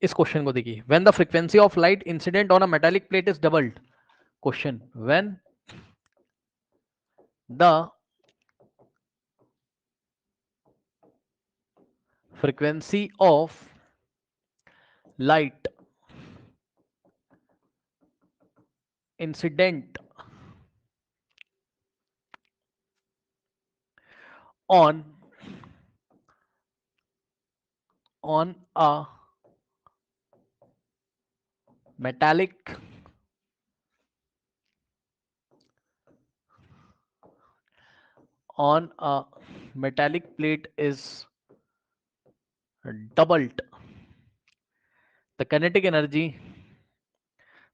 इस क्वेश्चन को देखिए, when the frequency of light incident on a metallic plate is doubled, question when the frequency of light incident on a metallic plate is doubled, the kinetic energy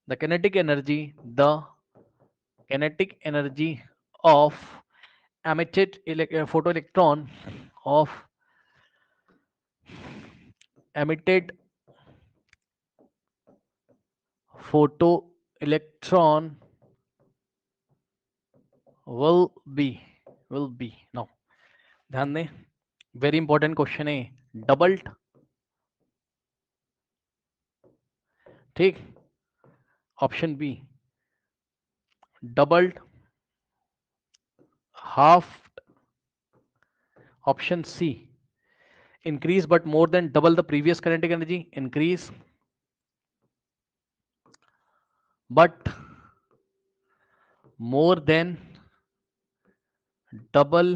the kinetic energy the kinetic energy of emitted photoelectron of emitted photoelectron will be now, ध्यान दें, very important question है, doubled, ठीक, option B doubled, half, option C increase but more than double the previous kinetic energy, increase but more than double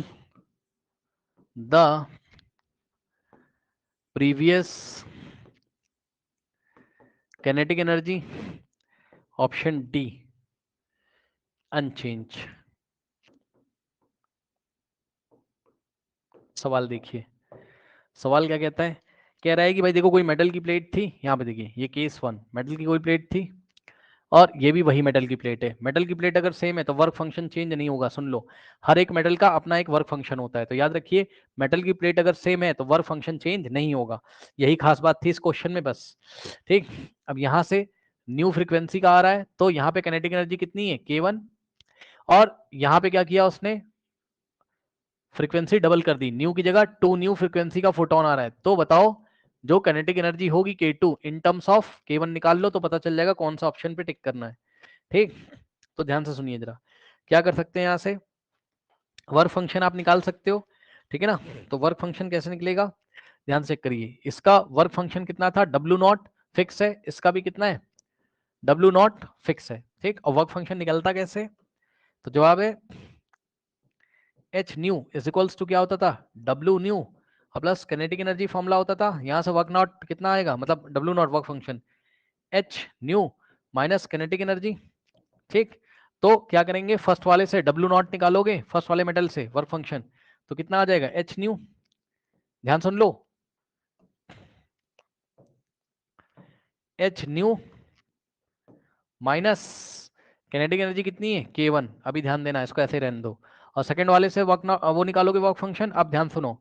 the previous kinetic energy, option D unchanged। सवाल देखिए, सवाल क्या कहता है, कह रहा है कि भाई देखो कोई मेटल की प्लेट थी, यहाँ पे देखिए ये केस 1, मेटल की कोई प्लेट थी और ये भी वही मेटल की प्लेट है। मेटल की प्लेट अगर सेम है तो वर्क फंक्शन चेंज नहीं होगा। सुन लो, हर एक मेटल का अपना एक वर्क फंक्शन होता है, तो याद रखिए मेटल की प्लेट अगर सेम है तो वर्क फंक्शन चेंज नहीं होगा। यही खास बात थी इस क्वेश्चन में बस, ठीक। अब यहाँ से न्यू फ्रीक्वेंसी का आ रहा है, तो यहाँ पे काइनेटिक एनर्जी कितनी है, K1, और यहाँ पे क्या किया उसने, फ्रीक्वेंसी डबल कर दी, न्यू की जगह 2 न्यू फ्रीक्वेंसी का फोटोन आ रहा है। तो बताओ जो काइनेटिक एनर्जी होगी K2 in terms of K1 निकाल लो, तो पता चल जाएगा कौन सा ऑप्शन पे टिक करना है, ठीक। तो ध्यान से सुनिए जरा, क्या कर सकते हैं, यहाँ से वर्क फंक्शन आप निकाल सकते हो, ठीक है ना। तो वर्क फंक्शन कैसे निकलेगा, ध्यान से करिए, इसका वर्क फंक्शन कितना था, W0 फिक्स है, इसका भी कितना है, W0 फिक्स है, ठीक। और वर्क फंक्शन निकलता कैसे, तो जवाब है H new is equals to क्या होता था, W new plus kinetic energy formula होता था, यहाँ से वर्क नॉट कितना आएगा, मतलब W0 work function H new minus kinetic energy, ठीक। तो क्या करेंगे, फर्स्ट वाले से W0 निकालोगे, फर्स्ट वाले मेटल से वर्क फंक्शन, तो कितना आ जाएगा, एच न्यू, ध्यान सुन लो, h new minus kinetic energy कितनी है, K1, अभी ध्यान देना, इसको ऐसे रहने दो, और सेकंड वाले से वर्क वो निकालोगे वर्क फंक्शन। अब ध्यान सुनो,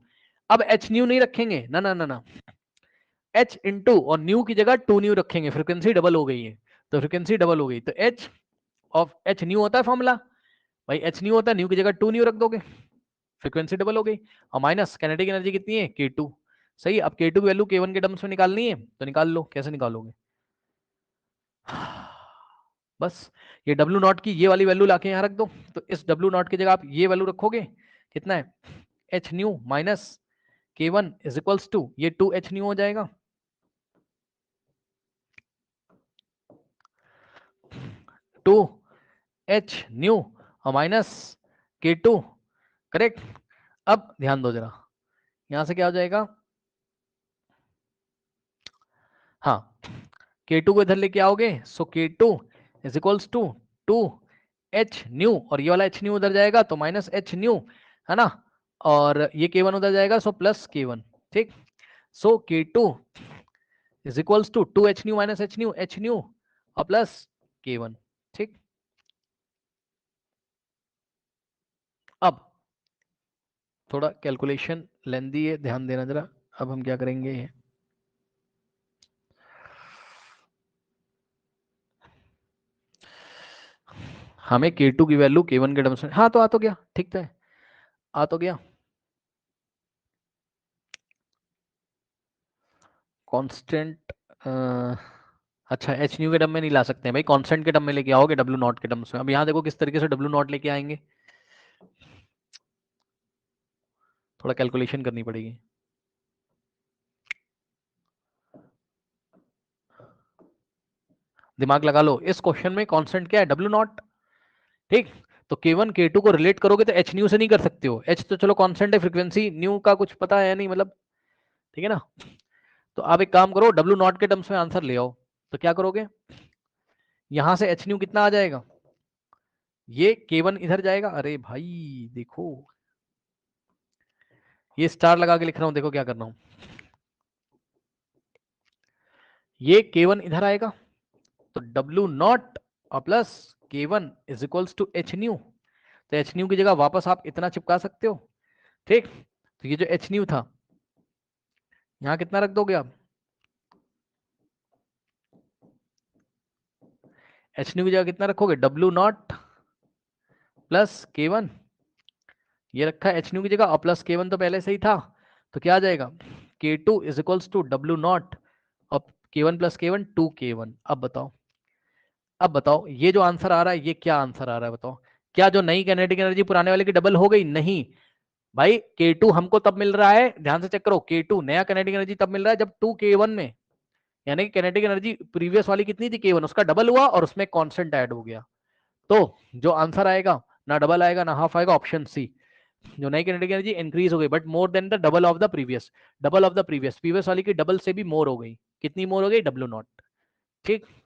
अब एच न्यू नहीं रखेंगे, ना ना ना ना, एच इंटू और न्यू की जगह 2 न्यू रखेंगे, फ्रीक्वेंसी डबल हो गई है, तो फ्रीक्वेंसी डबल हो गई तो एच ऑफ एच न्यू होता है फॉर्मूला, भाई एच न्यू होता है, न्यू की जगह 2 न्यू रख दोगे, फ्रीक्वेंसी डबल हो गई, और माइनस काइनेटिक एनर्जी कितनी है, K2, सही। अब K2 की वैल्यू K1 के टर्म्स में निकालनी है, तो निकाल लो, कैसे निकालोगे, बस ये W0 की ये वाली वैल्यू लाके यहाँ रख दो, तो इस W0 की जगह आप ये वैल्यू रखोगे, कितना है, H new minus K1 is equals to ये 2 एच न्यू हो जाएगा, 2 एच न्यू और माइनस K2, करेक्ट। अब ध्यान दो जरा, यहां से क्या हो जाएगा, हाँ K2 को इधर लेके आओगे, so K2 is equals to 2 H new, और ये वाला एच न्यू उधर जाएगा तो माइनस एच न्यू, है ना, और ये K1 उधर जाएगा, सो प्लस K1, ठीक। So K2 is equals to 2 H new minus H new और प्लस K1, ठीक। अब थोड़ा कैलकुलेशन लेंदी है, ध्यान देना जरा, अब हम क्या करेंगे, हमें K2 की वैल्यू K1 के टर्म्स में, हाँ तो आ तो गया, ठीक है, आ तो गया, कांस्टेंट अच्छा, एच न्यू के टर्म में नहीं ला सकते हैं भाई, कांस्टेंट के टर्म में लेके आओगे डब्ल्यू नॉट के टर्म्स में। अब यहाँ देखो किस तरीके से डब्ल्यू नॉट लेके आएंगे, थोड़ा कैलकुलेशन करनी पड़ेगी। दिमाग लगा लो, इस क्वेश्चन में कांस्टेंट क्या है, डब्ल्यू नॉट। ठीक, तो K1 K2 को रिलेट करोगे तो एच न्यू से नहीं कर सकते हो, एच तो चलो कांस्टेंट है, फ्रीक्वेंसी न्यू का कुछ पता है नहीं मतलब, ठीक है ना। तो आप एक काम करो, डब्ल्यू नॉट के टर्म्स में आंसर ले आओ। तो क्या करोगे, यहां से एच न्यू कितना आ जाएगा, ये K1 इधर जाएगा, अरे भाई देखो, ये स्टार लगा के लिख रहा हूं, देखो क्या कर रहा हूं, ये K1 इधर आएगा, तो डब्ल्यू नॉट और plus K1 is equals to H new. तो एच न्यू की जगह वापस आप इतना चिपका सकते हो। ठीक, तो ये जो एच न्यू था, यहां कितना रख दोगे आप, एच न्यू की जगह कितना रखोगे, डब्ल्यू नॉट प्लस K1, ये रखा है एच न्यू की जगह, और प्लस K1 तो पहले से ही था, तो क्या आ जाएगा, K2 is equals to W naught और K1 प्लस K1 2K1। अब बताओ ये जो आंसर आ रहा है, ये क्या आंसर आ रहा है बताओ, क्या जो नई काइनेटिक एनर्जी पुराने वाले की डबल हो गई, नहीं भाई, K2 हमको तब मिल रहा है, ध्यान से चेक करो, K2 नया काइनेटिक एनर्जी तब मिल रहा है जब 2K1 में, यानी कि काइनेटिक एनर्जी प्रीवियस वाली कितनी थी K1, उसका डबल हुआ और उसमें कांस्टेंट ऐड हो गया। तो जो आंसर आएगा, ना डबल आएगा ना हाफ आएगा, ऑप्शन सी, जो नई काइनेटिक एनर्जी इंक्रीज हो गई but more than the double of the previous, double of the previous, previous वाली की डबल से भी मोर हो गई, कितनी मोर हो गई, डब्ल्यू नॉट। ठीक,